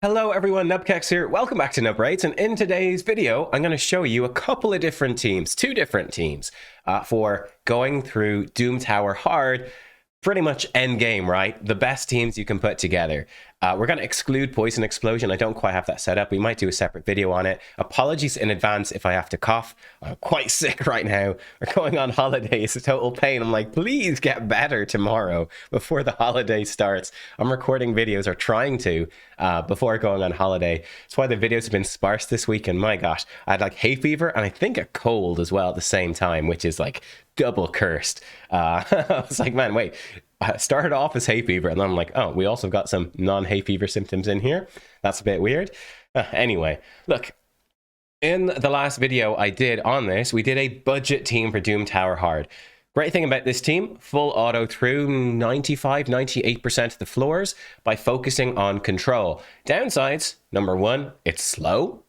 Hello everyone, nubkeks here. Welcome back to Nub Raids, and in today's video, I'm going to show you a couple of different teams, two different teams, for going through Doom Tower hard, pretty much end game, right? The best teams you can put together. We're going to exclude Poison Explosion. I don't quite have that set up. We might do a separate video on it. Apologies in advance if I have to cough. I'm quite sick right now. We're going on holiday. It's a total pain. I'm like, please get better tomorrow before the holiday starts. I'm recording videos, or trying to, before going on holiday. That's why the videos have been sparse this week. And my gosh, I had like hay fever and I think a cold as well at the same time, which is like double cursed. I was like, man, wait. I started off as hay fever, and then I'm like, oh, we also got some non-hay fever symptoms in here. That's a bit weird. Anyway, look, in the last video I did on this, we did a budget team for Doom Tower Hard. Great thing about this team, full auto through 98% of the floors by focusing on control. Downsides, number one, it's slow.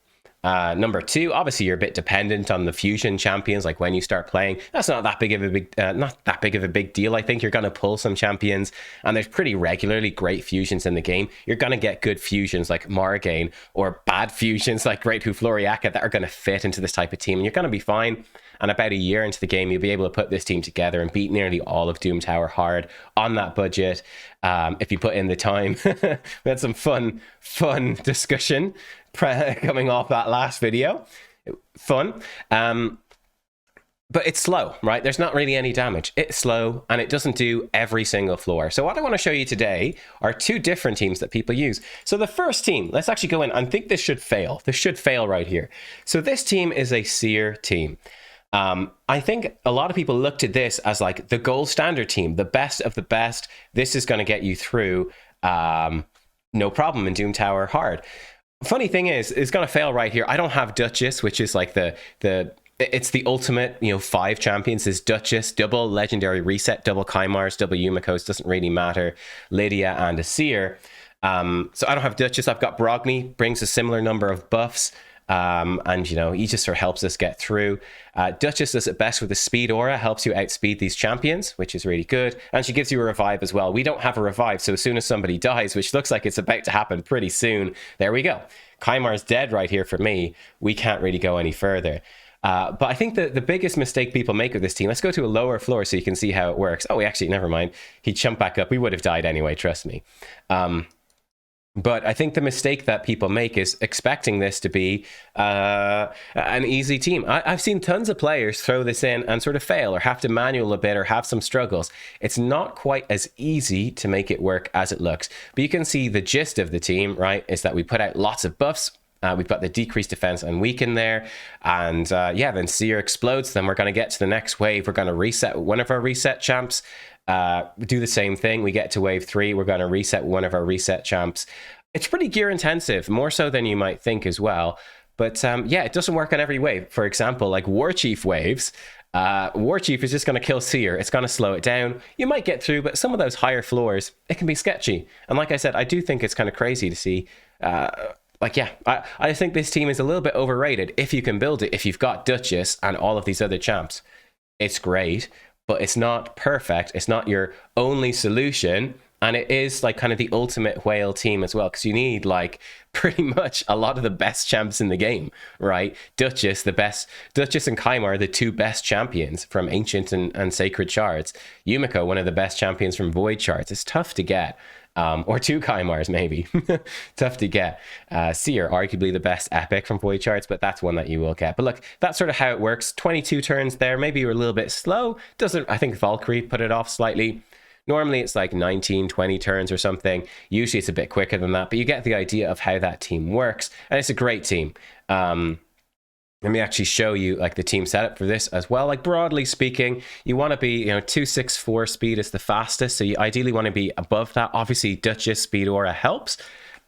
Number two, obviously you're a bit dependent on the fusion champions. Like when you start playing, that's not that big of a big deal. I think you're going to pull some champions, and there's pretty regularly great fusions in the game. You're going to get good fusions like Morrigan, or bad fusions like Great Floriaka that are going to fit into this type of team, and you're going to be fine. And about a year into the game, you'll be able to put this team together and beat nearly all of Doom Tower hard on that budget. If you put in the time. We had some fun discussion coming off that last video. Fun. But it's slow, right? There's not really any damage. It's slow, and it doesn't do every single floor. So what I want to show you today are two different teams that people use. So the first team, let's actually go in. I think this should fail. This should fail right here. So this team is a Seer team. I think a lot of people looked at this as like the gold standard team, the best of the best. This is going to get you through no problem in Doom Tower hard. Funny thing is, it's going to fail right here. I don't have Duchess, which is like it's the ultimate, 5 champions is Duchess, double legendary reset, double Kymars, double Yumiko's, doesn't really matter, Lydia and a Seer. So I don't have Duchess. I've got Brogni, brings a similar number of buffs. And he just sort of helps us get through. Duchess does it best with the speed aura, helps you outspeed these champions, which is really good, and she gives you a revive as well. We don't have a revive, so as soon as somebody dies, which looks like it's about to happen pretty soon, there we go. Kymar's dead right here for me. We can't really go any further. But I think the biggest mistake people make with this team, let's go to a lower floor so you can see how it works. Oh, actually, never mind. He jumped back up. We would have died anyway, trust me. But I think the mistake that people make is expecting this to be an easy team. I've seen tons of players throw this in and sort of fail, or have to manual a bit, or have some struggles. It's not quite as easy to make it work as it looks. But you can see the gist of the team, right, is that we put out lots of buffs. We've got the decreased defense and weaken there. And then Seer explodes. Then we're going to get to the next wave. We're going to reset one of our reset champs. Do the same thing. We get to wave 3. We're going to reset one of our reset champs. It's pretty gear intensive, more so than you might think as well. But it doesn't work on every wave. For example, like War Chief waves, War Chief is just going to kill Seer. It's going to slow it down. You might get through, but some of those higher floors, it can be sketchy. And like I said, I do think it's kind of crazy to see. I think this team is a little bit overrated. If you can build it, if you've got Duchess and all of these other champs, it's great. But it's not perfect. It's not your only solution. And it is like kind of the ultimate whale team as well, because you need like pretty much a lot of the best champs in the game, right? Duchess and Kymar are the 2 best champions from Ancient and Sacred Shards. Yumiko, one of the best champions from Void Shards. It's tough to get. Or 2 Kymars, maybe. Tough to get. Seer, arguably the best epic from Void Shards, but that's one that you will get. But look, that's sort of how it works. 22 turns there. Maybe you're a little bit slow. I think Valkyrie put it off slightly. Normally it's like 19, 20 turns or something. Usually it's a bit quicker than that, but you get the idea of how that team works. And it's a great team. Let me actually show you like the team setup for this as well. Like broadly speaking, you want to be, 264 speed is the fastest. So you ideally want to be above that. Obviously Duchess speed aura helps.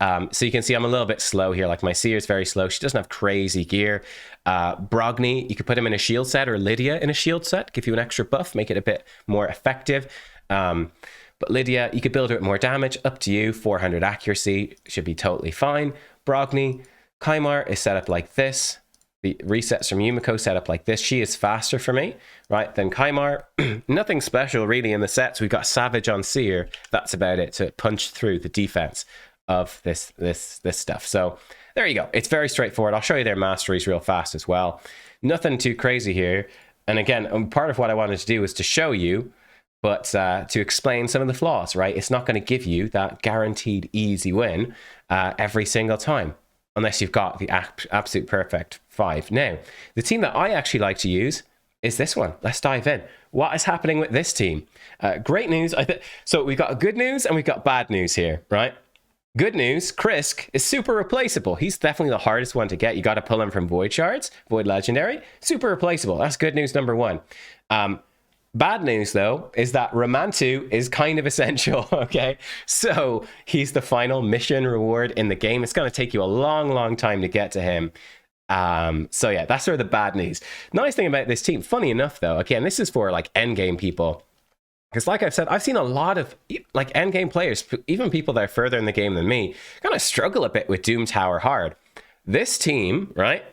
So you can see I'm a little bit slow here. Like my Seer is very slow. She doesn't have crazy gear. Brogni, you could put him in a shield set, or Lydia in a shield set, give you an extra buff, make it a bit more effective. But Lydia, you could build her with more damage, up to you. 400 accuracy should be totally fine. Brogni, Kymar is set up like this. The resets from Yumiko set up like this. She is faster for me, right, than Kymar. Nothing special really in the sets. We've got Savage on Seer. That's about it to punch through the defense of this stuff. So there you go. It's very straightforward. I'll show you their masteries real fast as well. Nothing too crazy here. And again, part of what I wanted to do was to show you, but to explain some of the flaws, right? It's not going to give you that guaranteed easy win every single time, unless you've got the absolute perfect 5. Now, the team that I actually like to use is this one. Let's dive in. What is happening with this team? Great news. So we've got good news and we've got bad news here, right? Good news, Krisk is super replaceable. He's definitely the hardest one to get. You got to pull him from Void Shards, Void Legendary. Super replaceable. That's good news number 1. Bad news, though, is that Romantu is kind of essential, okay? So he's the final mission reward in the game. It's going to take you a long, long time to get to him. So yeah, that's sort of the bad news. Nice thing about this team, funny enough, though, again, this is for like endgame people. Because like I've said, I've seen a lot of like endgame players, even people that are further in the game than me, kind of struggle a bit with Doom Tower Hard. This team, right?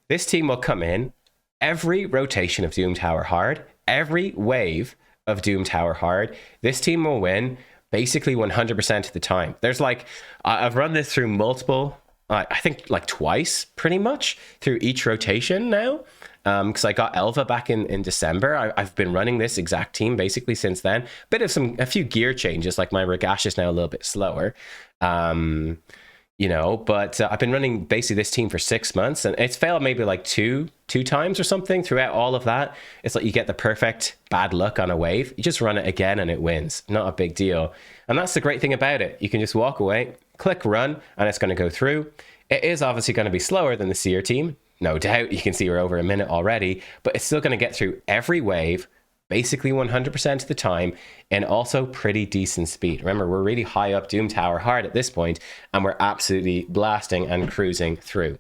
This team will come in every rotation of Doom Tower Hard, every wave of Doom Tower Hard. This team will win basically 100% of the time. There's like, I've run this through multiple, I think like twice pretty much through each rotation now. Because I got Elva back in December. I've been running this exact team basically since then. A few gear changes, like my Ragash is now a little bit slower. You know, but I've been running basically this team for 6 months, and it's failed maybe like two times or something throughout all of that. It's like you get the perfect bad luck on a wave. You just run it again and it wins. Not a big deal. And that's the great thing about it. You can just walk away, click run, and it's going to go through. It is obviously going to be slower than the Seer team. No doubt. You can see we're over a minute already, but it's still going to get through every wave basically 100% of the time, and also pretty decent speed. Remember, we're really high up Doom Tower Hard at this point, and we're absolutely blasting and cruising through.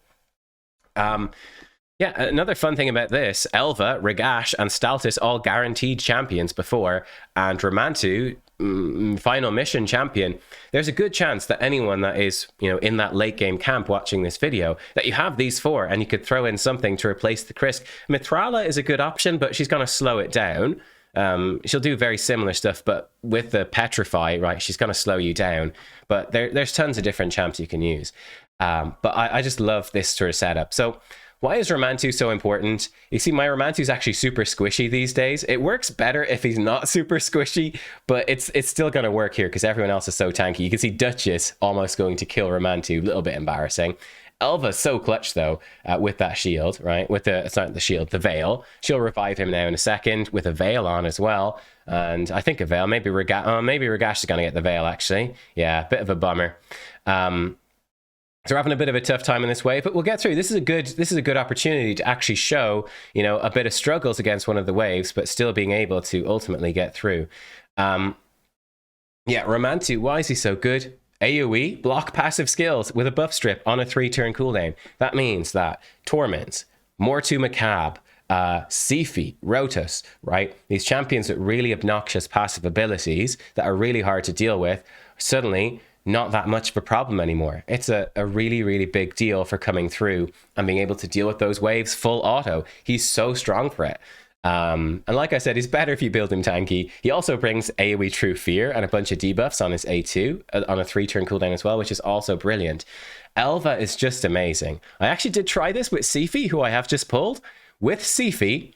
Yeah, another fun thing about this, Elva, Ragash, and Staltis all guaranteed champions before, and Romantu, final mission champion. There's a good chance that anyone that is, you know, in that late game camp watching this video, that you have these 4 and you could throw in something to replace the Krisk. Mithrala is a good option, but she's going to slow it down. She'll do very similar stuff, but with the Petrify, right, she's going to slow you down. But there's tons of different champs you can use. But I just love this sort of setup. So why is Romantu so important? You see, my Romantu is actually super squishy these days. It works better if he's not super squishy, but it's still going to work here because everyone else is so tanky. You can see Duchess almost going to kill Romantu. A little bit embarrassing. Elva's so clutch, though, with that shield, right? It's not the shield, the Veil. She'll revive him now in a second with a Veil on as well. And I think a Veil, maybe Ragash is going to get the Veil, actually. Yeah, bit of a bummer. So we're having a bit of a tough time in this way, but we'll get through. This is a good opportunity to actually show, you know, a bit of struggles against one of the waves, but still being able to ultimately get through. Yeah, Romantu, why is he so good? AoE, block passive skills with a buff strip on a 3-turn cooldown. That means that Torments, Mortu Macab, Sifi, Rotus, right? These champions with really obnoxious passive abilities that are really hard to deal with, suddenly not that much of a problem anymore. It's a really, really big deal for coming through and being able to deal with those waves full auto. He's so strong for it. And like I said, he's better if you build him tanky. He also brings AoE True Fear and a bunch of debuffs on his A2 on a 3-turn cooldown as well, which is also brilliant. Elva is just amazing. I actually did try this with Sifi, who I have just pulled. With Sifi,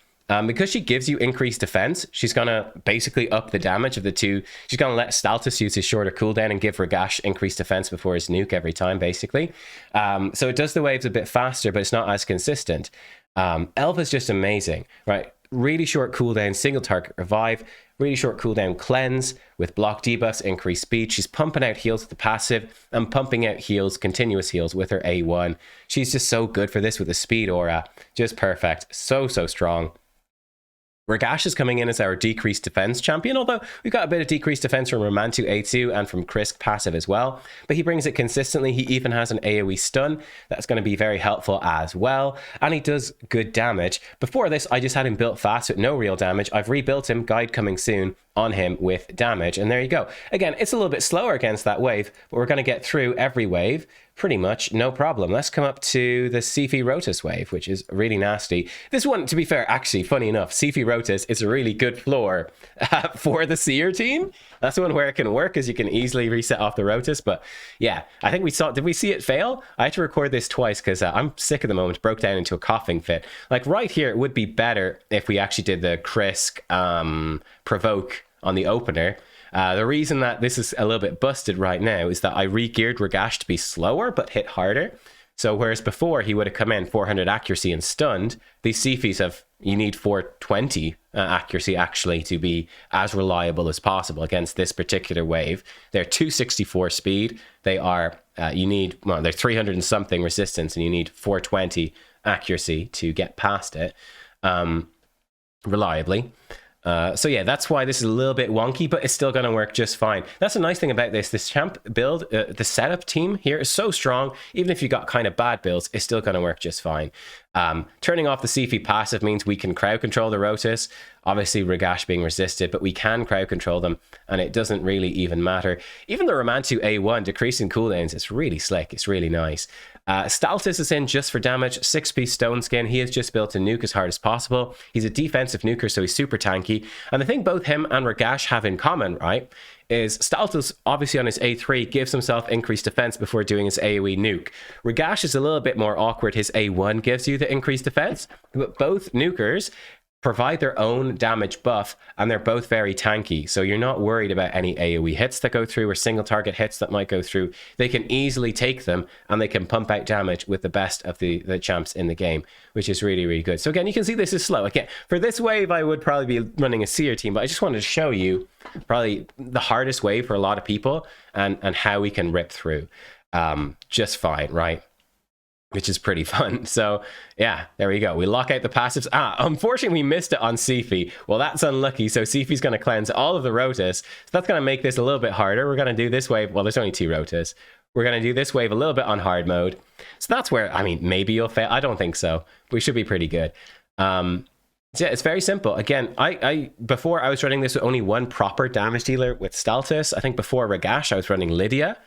because she gives you increased defense, she's going to basically up the damage of the 2. She's going to let Staltis use his shorter cooldown and give Ragash increased defense before his nuke every time, basically. So it does the waves a bit faster, but it's not as consistent. Elva's just amazing, right? Really short cooldown, single target revive, really short cooldown cleanse with block debuffs, increased speed. She's pumping out heals with the passive and pumping out heals, continuous heals with her A1. She's just so good for this with the speed aura. Just perfect. So strong. Ragash is coming in as our decreased defense champion, although we've got a bit of decreased defense from Romantu A2 and from Krisk passive as well, but he brings it consistently. He even has an AoE stun that's going to be very helpful as well, and he does good damage. Before this, I just had him built fast with no real damage. I've rebuilt him, guide coming soon, on him with damage, and there you go. Again, it's a little bit slower against that wave, but we're going to get through every wave pretty much no problem. Let's come up to the Seer Rotus wave, which is really nasty. This one, to be fair, actually, funny enough, Seer Rotus is a really good floor for the Seer team. That's the one where it can work, as you can easily reset off the Rotus. But yeah, I think we saw, did we see it fail? I had to record this twice because I'm sick at the moment, broke down into a coughing fit. Like right here, it would be better if we actually did the Krisk provoke on the opener. The reason that this is a little bit busted right now is that I re-geared Ragash to be slower but hit harder. So whereas before he would have come in 400 accuracy and stunned, these Sefies have, you need 420 accuracy actually to be as reliable as possible against this particular wave. They're 264 speed. They are, you need, well, they're 300 and something resistance, and you need 420 accuracy to get past it reliably. So yeah, that's why this is a little bit wonky, but it's still going to work just fine. That's a nice thing about this champ build. The setup team here is so strong. Even if you got kind of bad builds, it's still going to work just fine. Turning off the Sefi passive means we can crowd control the Rotus. Obviously, Ragash being resisted, but we can crowd control them, and it doesn't really even matter. Even the Romantu A1 decreasing cooldowns, it's really slick. It's really nice. Staltis is in just for damage, 6-piece stone skin. He has just built to nuke as hard as possible. He's a defensive nuker, so he's super tanky. And the thing both him and Ragash have in common, right, is Staltis, obviously on his A3, gives himself increased defense before doing his AoE nuke. Ragash is a little bit more awkward. His A1 gives you the increased defense, but both nukers provide their own damage buff, and they're both very tanky, so you're not worried about any AoE hits that go through or single target hits that might go through. They can easily take them, and they can pump out damage with the best of the champs in the game, which is really, really good. So again, you can see this is slow. Again, for this wave, I would probably be running a Seer team, but I just wanted to show you probably the hardest wave for a lot of people, and how we can rip through just fine, right? Which is pretty fun. So yeah, there we go. We lock out the passives. Unfortunately, we missed it on Sefi. Well, that's unlucky. So Sefi's going to cleanse all of the Rotus. So that's going to make this a little bit harder. We're going to do this wave. Well, there's only 2 Rotus. We're going to do this wave a little bit on hard mode. So that's where, I mean, maybe you'll fail. I don't think so. We should be pretty good. So yeah, it's very simple. Again, before I was running this with only one proper damage dealer with Staltis. I think before Ragash, I was running Lydia.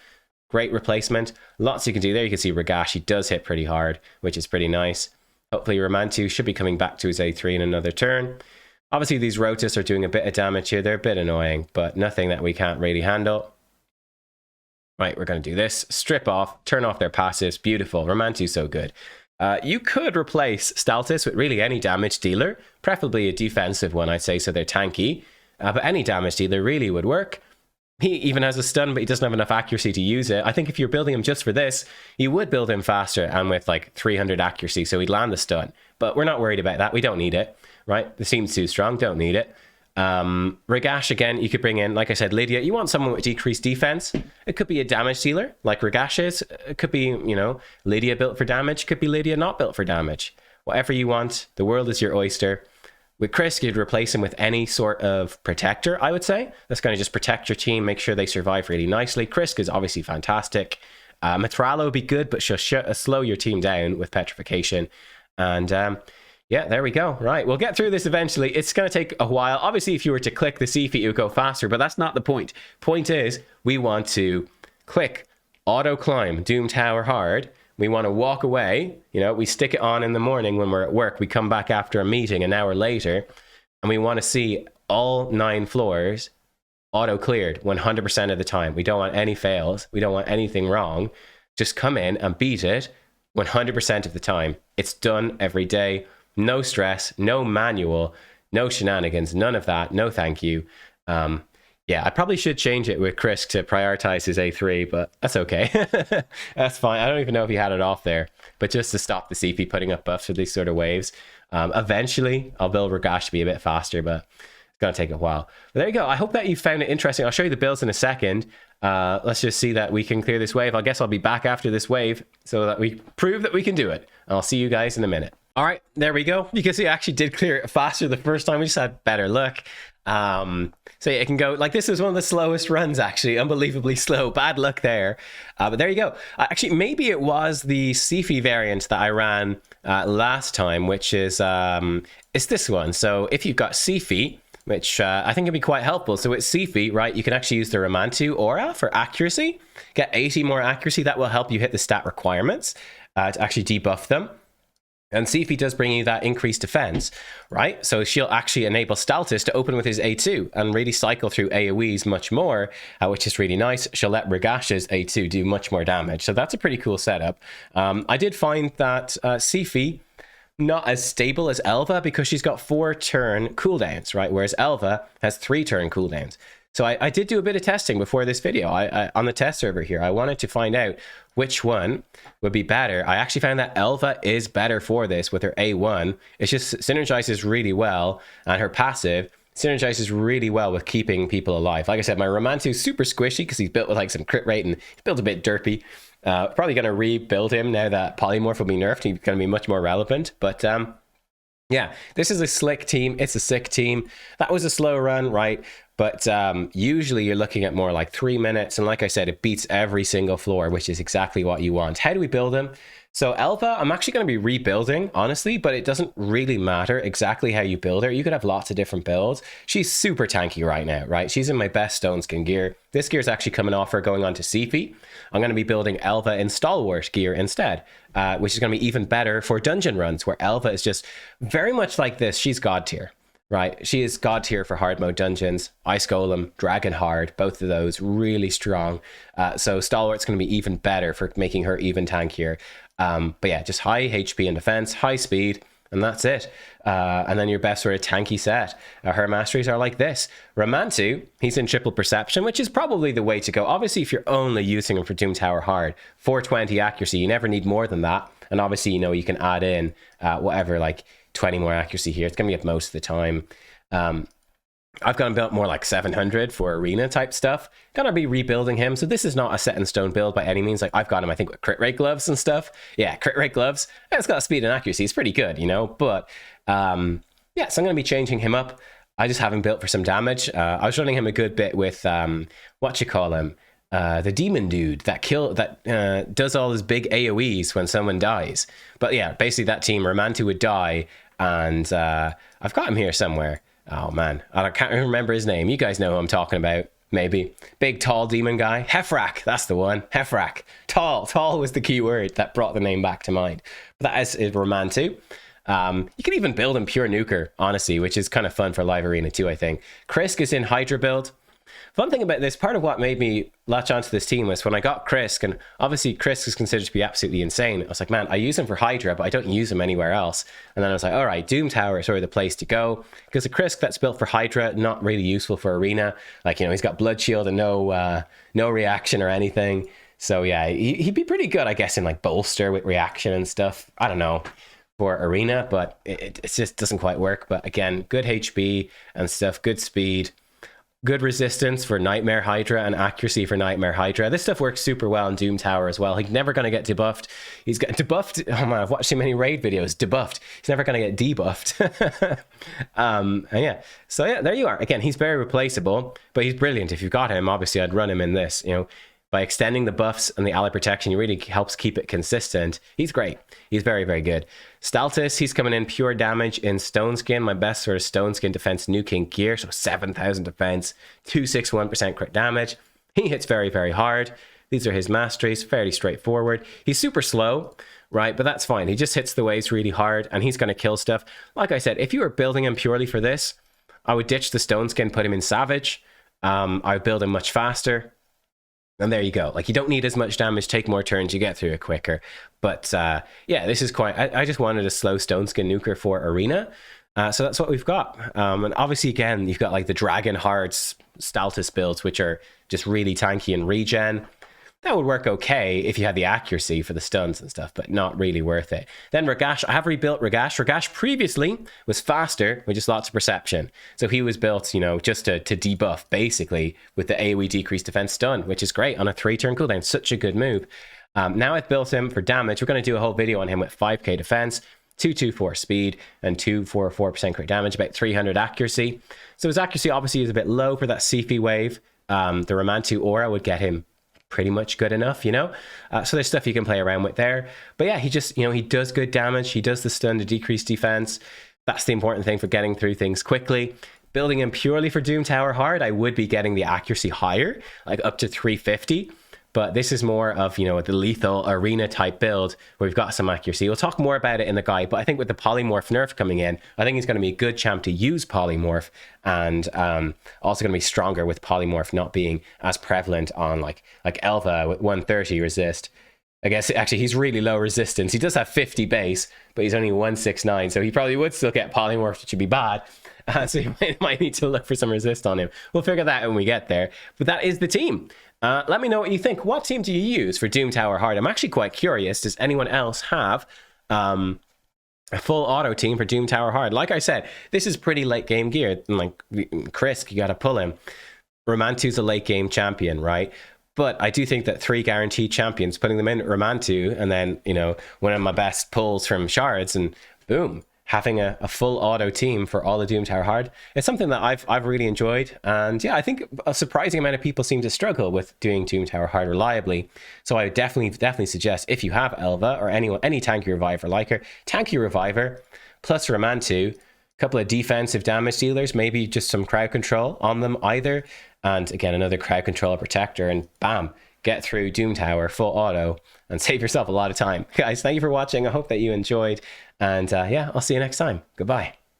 Great replacement. Lots you can do there. You can see Ragash, he does hit pretty hard, which is pretty nice. Hopefully Romantu should be coming back to his A3 in another turn. Obviously these Rotus are doing a bit of damage here. They're a bit annoying, but nothing that we can't really handle. Right, we're going to do this. Strip off, turn off their passives. Beautiful. Romantu's so good. You could replace Staltis with really any damage dealer, preferably a defensive one, I'd say, so they're tanky. But any damage dealer really would work. He even has a stun, but he doesn't have enough accuracy to use it. I think if you're building him just for this, you would build him faster and with like 300 accuracy, so he'd land the stun. But we're not worried about that. We don't need it, right? The team's too strong, don't need it. Ragash, again, you could bring in, like I said, Lydia. You want someone with decreased defense. It could be a damage dealer, like Ragash is. It could be, you know, Lydia built for damage. It could be Lydia not built for damage. Whatever you want. The world is your oyster. With Krisk, you'd replace him with any sort of protector, I would say. That's going to just protect your team, make sure they survive really nicely. Krisk is obviously fantastic. Matralo would be good, but she'll slow your team down with petrification. And yeah, there we go. Right, we'll get through this eventually. It's going to take a while. Obviously, if you were to click the C feat, it would go faster, but that's not the point. Point is, we want to click auto climb Doom Tower hard. We want to walk away, you know, we stick it on in the morning when we're at work. We come back after a meeting an hour later, and we want to see all 9 floors auto cleared 100% of the time. We don't want any fails. We don't want anything wrong. Just come in and beat it 100% of the time. It's done every day. No stress, no manual, no shenanigans, none of that. No thank you. Yeah, I probably should change it with Krisk to prioritize his A3, but that's okay. That's fine. I don't even know if he had it off there, but just to stop the CP putting up buffs for these sort of waves. Eventually, I'll build Ragash to be a bit faster, but it's going to take a while. But there you go. I hope that you found it interesting. I'll show you the builds in a second. Let's just see that we can clear this wave. I guess I'll be back after this wave so that we prove that we can do it. I'll see you guys in a minute. All right, there we go. You can see I actually did clear it faster the first time. We just had better luck. So yeah, it can go like this is one of the slowest runs, actually, unbelievably slow. Bad luck there. But there you go. Actually, maybe it was the Sefi variant that I ran last time, which is it's this one. So if you've got Sefi, which I think can be quite helpful. So with Seer, right, you can actually use the Romantu aura for accuracy, get 80 more accuracy. That will help you hit the stat requirements to actually debuff them. And Seer does bring you that increased defense, right? So she'll actually enable Staltis to open with his A2 and really cycle through AoEs much more, which is really nice. She'll let Regash's A2 do much more damage. So that's a pretty cool setup. I did find that Seer not as stable as Elva because she's got 4-turn cooldowns, right? Whereas Elva has 3-turn cooldowns. So I did do a bit of testing before this video. I on the test server here, I wanted to find out which one would be better. I actually found that Elva is better for this with her A1. It just synergizes really well, and her passive synergizes really well with keeping people alive. Like I said, my Romantu is super squishy because he's built with like some crit rate and he's built a bit derpy. Probably going to rebuild him now that Polymorph will be nerfed. He's going to be much more relevant. But yeah, this is a slick team. It's a sick team. That was a slow run, right? But usually you're looking at more like 3 minutes. And like I said, it beats every single floor, which is exactly what you want. How do we build them? So Elva, I'm actually going to be rebuilding, honestly, but it doesn't really matter exactly how you build her. You could have lots of different builds. She's super tanky right now, right? She's in my best stone skin gear. This gear is actually coming off her going on to Seer. I'm going to be building Elva in Stalwart gear instead, which is going to be even better for dungeon runs, where Elva is just very much like this. She's god tier. Right, she is god tier for hard mode dungeons. Ice Golem, Dragon Hard, both of those really strong. So Stalwart's going to be even better for making her even tankier. But yeah, just high HP and defense, high speed, and that's it. And then your best sort of tanky set. Her masteries are like this. Romantu, he's in triple perception, which is probably the way to go. Obviously, if you're only using him for Doom Tower Hard, 420 accuracy, you never need more than that. And obviously, you know, you can add in whatever, like 20 more accuracy here. It's going to be at most of the time. I've got him built more like 700 for arena type stuff. Gonna be rebuilding him. So this is not a set in stone build by any means. Like I've got him, I think, with crit rate gloves and stuff. Yeah, crit rate gloves. It's got speed and accuracy. It's pretty good, you know. But yeah, so I'm gonna be changing him up. I just have him built for some damage. I was running him a good bit with what you call him, the demon dude that does all his big AoEs when someone dies. But yeah, basically that team, Romantu would die, and I've got him here somewhere. Oh man, I can't remember his name. You guys know who I'm talking about, maybe. Big, tall demon guy. Hefrak, that's the one. Hefrak. Tall was the key word that brought the name back to mind. But that is Romantu. You can even build him pure nuker, honestly, which is kind of fun for live arena too, I think. Krisk is in Hydra build. Fun thing about this, part of what made me latch onto this team was when I got Krisk, and obviously Krisk is considered to be absolutely insane. I was like, man, I use him for Hydra, but I don't use him anywhere else. And then I was like, all right, Doom Tower is sort of the place to go, because a Krisk that's built for Hydra, not really useful for arena. Like, you know, he's got Blood Shield and no reaction or anything. So yeah, he'd be pretty good, I guess, in like bolster with reaction and stuff. I don't know, for arena, but it just doesn't quite work. But again, good HP and stuff, good speed. Good resistance for Nightmare Hydra and accuracy for Nightmare Hydra. This stuff works super well in Doom Tower as well. He's never going to get debuffed. He's getting debuffed. Oh man, I've watched too many raid videos. Debuffed. He's never going to get debuffed. And yeah, so yeah, there you are. Again, he's very replaceable, but he's brilliant. If you've got him, obviously I'd run him in this. You know, by extending the buffs and the ally protection, he really helps keep it consistent. He's great. He's very, very good. Staltis, he's coming in pure damage in Stone Skin, my best sort of Stone Skin defense New King gear, so 7,000 defense, 261% crit damage. He hits very, very hard. These are his masteries, fairly straightforward. He's super slow, right? But that's fine. He just hits the waves really hard, and he's going to kill stuff. Like I said, if you were building him purely for this, I would ditch the Stone Skin, put him in Savage. I would build him much faster. And there you go. Like, you don't need as much damage, take more turns, you get through it quicker. But yeah, this is quite... I just wanted a slow Stone Skin nuker for arena. So that's what we've got. And obviously, again, you've got like the Dragon Hard Staltis builds, which are just really tanky and regen. That would work okay if you had the accuracy for the stuns and stuff, but not really worth it. Then Regash, I have rebuilt Regash. Regash previously was faster with just lots of perception. So he was built, you know, just to debuff, basically, with the AoE decreased defense stun, which is great on a 3-turn cooldown. Such a good move. Now I've built him for damage. We're going to do a whole video on him with 5k defense, 224 speed, and 244% crit damage, about 300 accuracy. So his accuracy obviously is a bit low for that Seer wave. The Romantu aura would get him pretty much good enough, you know. So there's stuff you can play around with there. But yeah, he just, you know, he does good damage. He does the stun to decrease defense. That's the important thing for getting through things quickly. building him purely for Doom Tower Hard, I would be getting the accuracy higher, like up to 350. But this is more of, you know, the lethal arena type build where we've got some accuracy. We'll talk more about it in the guide, but I think with the polymorph nerf coming in, I think he's going to be a good champ to use polymorph, and also going to be stronger with polymorph not being as prevalent on like Elva with 130 resist. I guess actually he's really low resistance. He does have 50 base, but he's only 169, so he probably would still get polymorph, which would be bad. So you might need to look for some resist on him. We'll figure that out when we get there. But that is the team. Let me know what you think. What team do you use for Doom Tower Hard? I'm actually quite curious. Does anyone else have a full auto team for Doom Tower Hard? Like I said, this is pretty late game gear. Like Krisk, you got to pull him. Romantu's a late game champion, right? But I do think that 3 guaranteed champions, putting them in Romantu, and then, you know, one of my best pulls from shards, and boom, having a full auto team for all the Doom Tower Hard. It's something that I've really enjoyed. And yeah, I think a surprising amount of people seem to struggle with doing Doom Tower Hard reliably. So I would definitely suggest, if you have Elva or any tanky reviver like her, tanky reviver plus Romantu, a couple of defensive damage dealers, maybe just some crowd control on them either. And again, another crowd control protector, and bam, get through Doom Tower full auto and save yourself a lot of time. Guys, thank you for watching. I hope that you enjoyed. And yeah, I'll see you next time. Goodbye.